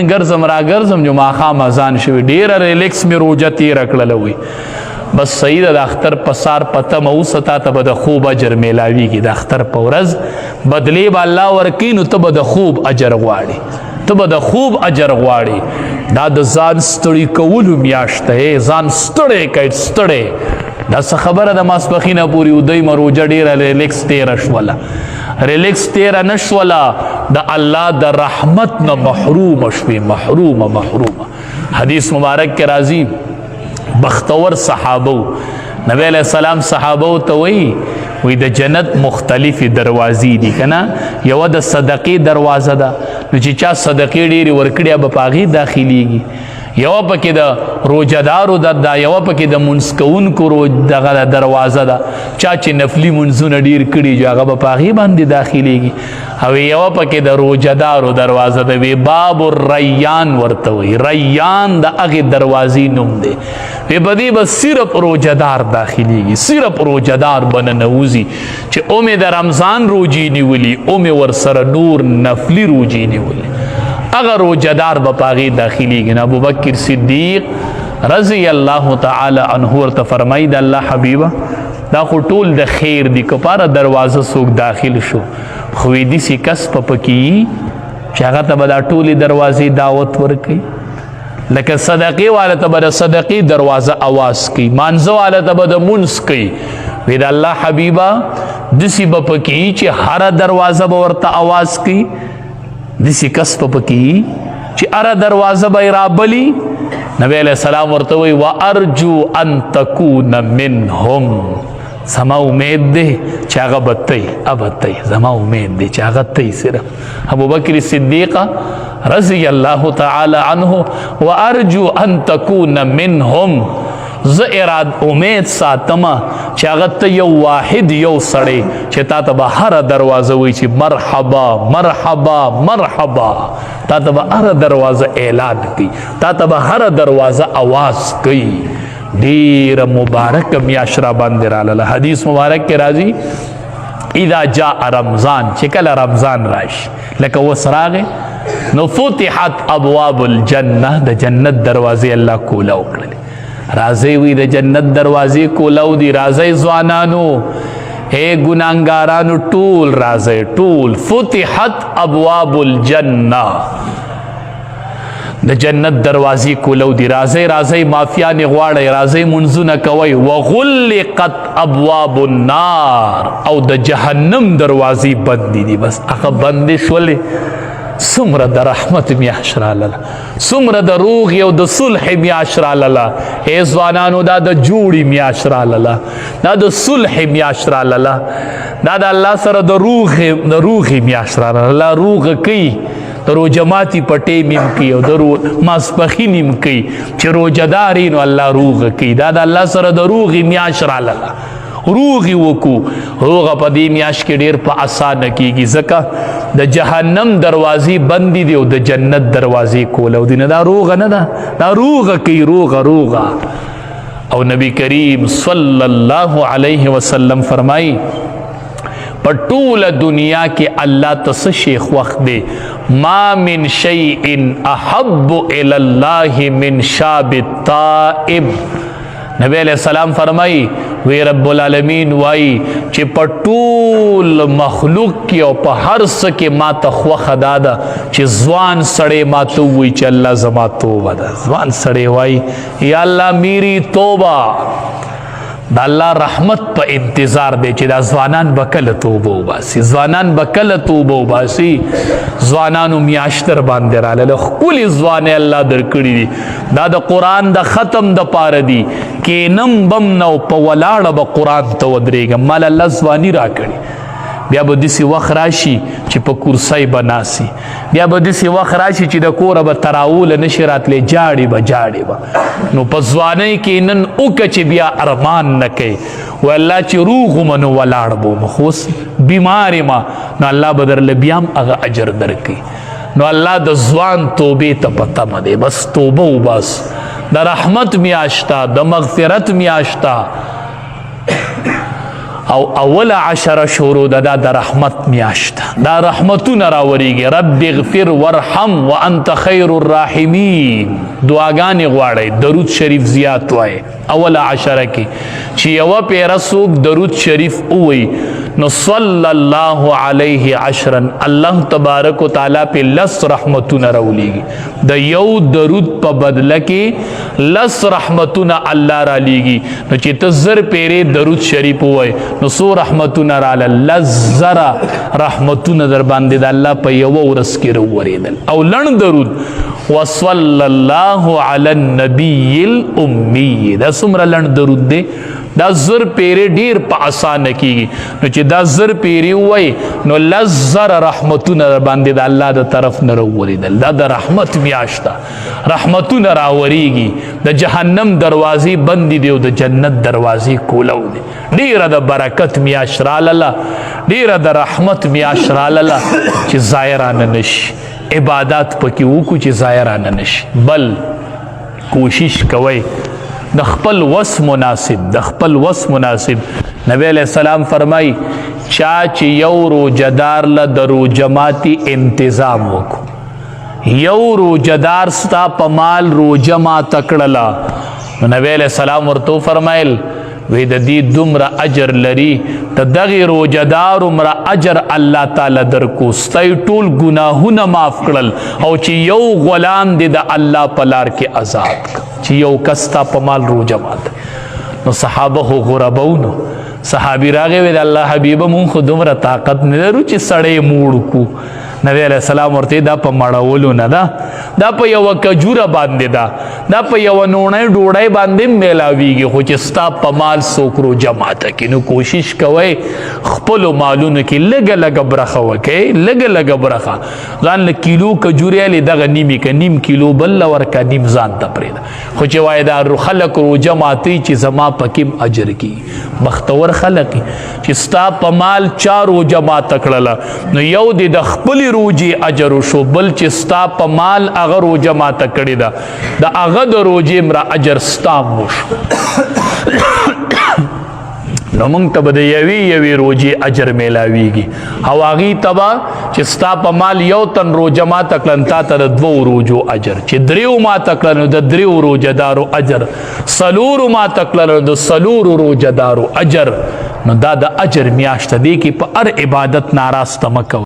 ګرځم را ګرځم جو ماښام اذان شوي ډېره ریلیکس مې روژه تېره کړله وي بس صحیح ده د اختر په سار پته مه اوسه تا ته به د خوب اجر میلاویږي د اختر په ورځ بدلې به الله ورکوي نو ته به د خوب اجر غواړې ته به د خوب اجر غواړې دا د ځان ستړي کولو میاشت دی ځان ستړی کړئ ستړی دا څه خبره ده ماسپښینه پورې ودویمه روژه ډېره ریلیکس تېره شوله ریلیکس تیره نشوله د الله د رحمت نه محرومه شوې محرومه حدیث مبارک کې راځي بختور صحابه نبی علیہ السلام صحابه ته وی د جنت مختلفې دروازې دي که نه یوه د صدقې دروازه ده نو چې چا صدقې ډېرې ورکړې به په هغې داخلیږي یوه پکې د روجهدارو ده یوه پکې د منځ کوونکو دغه دروازه ده چا چې نفلي منځونه ډېر کړي جو هغه به په هغې باندې داخلیږي او یوه پکې د روجهدارو دروازه ده وی باب الریان ورته وایي ریان د هغې دروازې نوم دی وی په دې به صرف روجهدار داخلیږي صرف روجهدار به ننوځي چې اومې د رمضان روجې نیولي اومې ورسره نور نفلي روجې نیولي اگر روجهدار به په هغې داخلیږي نو ابوبکر صدیق رضی الله تعالی عنه ورته فرمایي د الله حبیبه دا خو ټول د خیر دي که پاره دروازه څوک داخل شو خو وی داسې کس په پکې وي چې هغه ته به دا ټولې دروازې دعوت ورکوي لکه صدقې والا ته به د صدقې دروازه اواز کوي مانځه والا ته به د مونځ کوي وی د الله حبیبه داسې به پکې وي چې هره دروازه به ورته اواز کوي دسی کس په پکې چې اره دروازه به یې رابلي نبی علیہ السلام ورته وایي وارجو ان تکون منهم زما امید دی چې هغه به تی زما امید دی چې هغه تی صرف ابوبکر صدیق رضی الله تعالی عنه وارجو ان تکون منهم زه امید ساتمه چې هغه ته یو واحد یو سړی چې تا ته به هره دروازه وایي چې مرحبا تا ته به هره دروازه اعلان کوي تا ته به هره دروازه آواز کوي ډېره مبارکه میاشت را باندې راغله حدیث مبارک کې راځي اذا جاء رمضان چې کله رمضان راشي لکه اوس راغی نو فتحت ابواب الجنه د جنت دروازې الله کوله وکړلې راځئ وی د جنت دروازې کولاو دي راځئ ځوانانو اے ګناهګارانو ټول راځئ ټول فتحت ابواب الجنه د جنت دروازې کولاو دي راځئ مافیانې غواړئ راځئ منځونه کوئ وغلقت ابواب النار او د جهنم دروازې بندې دي بس هغه بندې شولې څومره د رحمت میاشت راغله څومره د روغې او د صلح میاشت راغله ای ځوانانو دا د جوړې میاشت راغله دا د صلح میاشت راغله دا د الله سره د روغې میاشت راغله الله روغه کوي د روژه ماتي په ټیم یم کوي او د ماسپښین یم کوي چې روژهدار یې نو الله روغه کوي دا د الله سره د روغې میاشت راغله روغي وکو روغه په دې میاشت کې ډېر په اسانه کېږي ځکه د جهنم دروازې بندې دي او د جنت دروازې کولاو دي نه دا روغه نه ده دا روغه کوي روغه او نبی کریم صلی الله علیه وسلم فرمایي په ټوله دنیا کې الله ته څه شی خوښ دی ما من شیء احب الی الله من شاب التائب نبی علیہ السلام فرمائی وی رب العالمین وائی چې په ټول مخلوق کې او په هر څه کې ما ته خوښه دا ده چې ځوان سړی ما ته ووایي چې الله زما توبه ده ځوان سړی وایي یا الله میری توبه د الله رحمت په انتظار دی چې دا ځوانان به کله توبه وباسي ځوانانو میاشت در باندې راغله ښکلې ځوانۍ الله درکړي دي دا د قرآن د ختم د پاره دي کینم بم نو په ولاړه به قرآن ته ودرېږم مال الله ځواني راکړي بیا به داسې وخت راشي چې په کرسۍ به ناسي بیا به داسې وخت راشي چې د کوره به تراوله نشي راتلی جاړې به نو په ځوانۍ کې نن وکړه چې بیا ارمان نه کوي و الله چې روغ وم نو ولاړ به وم خو اوس بیمار یم نو الله به درله بیا هم هغه اجر درکوي نو الله د ځوان توبې ته په تمه دی بس توبه وباس د رحمت میاشته د مغفرت میاشته او اول 10 شروع دا د رحمت میاشت دا رحمتونه راوریږي رب اغفر وارحم وانت خیر الراحمین دعاګانې غواړي درود شریف زیات وای اول 10 کې چې یو پیرا څوک درود شریف وای نو صلی الله علیه 10 الله تبارک وتعالی په لس رحمتونه راولېږي د یو درود په بدله کې لس رحمتونه الله را لېږي نو چې ته زر پیرې درود شریف وای نو سو رحمتونه رااله لزر رحمتونه در باندې د الله په یو ورځ کې راوړېدل او لړ درود وصلی الله علی النبی الامی دا څومره لړ درود دی دا زر پیری ډیر په اسانه کیږي نو چې دا زر پیری وای نو لزر رحمتونه باندې د الله د طرف نه راوړېدل دا د رحمت میاشته رحمتونه راوړيږي د جهنم دروازې بندې دی او د جنت دروازې کولو دي ډیره د برکت میاشت رااله ډیره د رحمت میاشت رااله چې ظاهرانه نشي عبادت پکې وکړو چې ظاهرانه نشي بل کوشش کوئ د خپل وس مناسب د خپل وس مناسب نبی علیہ السلام فرمای چا چې یو روزدار له د روزماتي تنظیم وکړو یو روزدار ستا په مال روزه ما تکړه نبی علیہ السلام ورته فرمایل وی د دې دومره اجر لري ته دغه روزدار عمره اجر الله تعالی درکو ستای ټول ګناهونه معاف کړل او چې یو غلام دې د الله په لار کې آزاد چې یو کستا په مال روزه مات نو صحابه هو غربونو صحابي راغی وی د الله حبیب مون خو دومره طاقت نه لرو چې سړی موړ کو نبی علیہ السلام ورته دا په مړولو نه دا په یو کجوره باندې دا په یو نونې ډوړای باندې میلاویږي خو چې ستا په مال سوکرو جماعت کې نو کوشش کوئ خپل مالونو کې لګ برخه وکې لګ برخه ځان له کیلو کجوره لې دغه نیمه کې نیم کیلو بل ورکا نیم ځان ته پرېدا خو چې وای دا خلک رو جماعتي چې زما پکې اجر کی بختور خلک چې ستا په مال چارو جماعت کړل نو یو د خپل روجي اجر شو بل چې ستا په مال هغه روزه ماته کړې ده د هغه د روزې مره اجر ستا وشو نو موږ ته به د یوې روزې اجر میلاویږي او هغې ته به چې ستا په مال یو تن روزه ماته کړل تا ته د 2 روزو اجر چې 3 ماته کړل نو د 3 روزهدارو اجر 4 ماته کړل نو د 4 روزهدارو اجر نو دا د اجر میاشت دی کې په هر عبادت ناراسته مه کوئ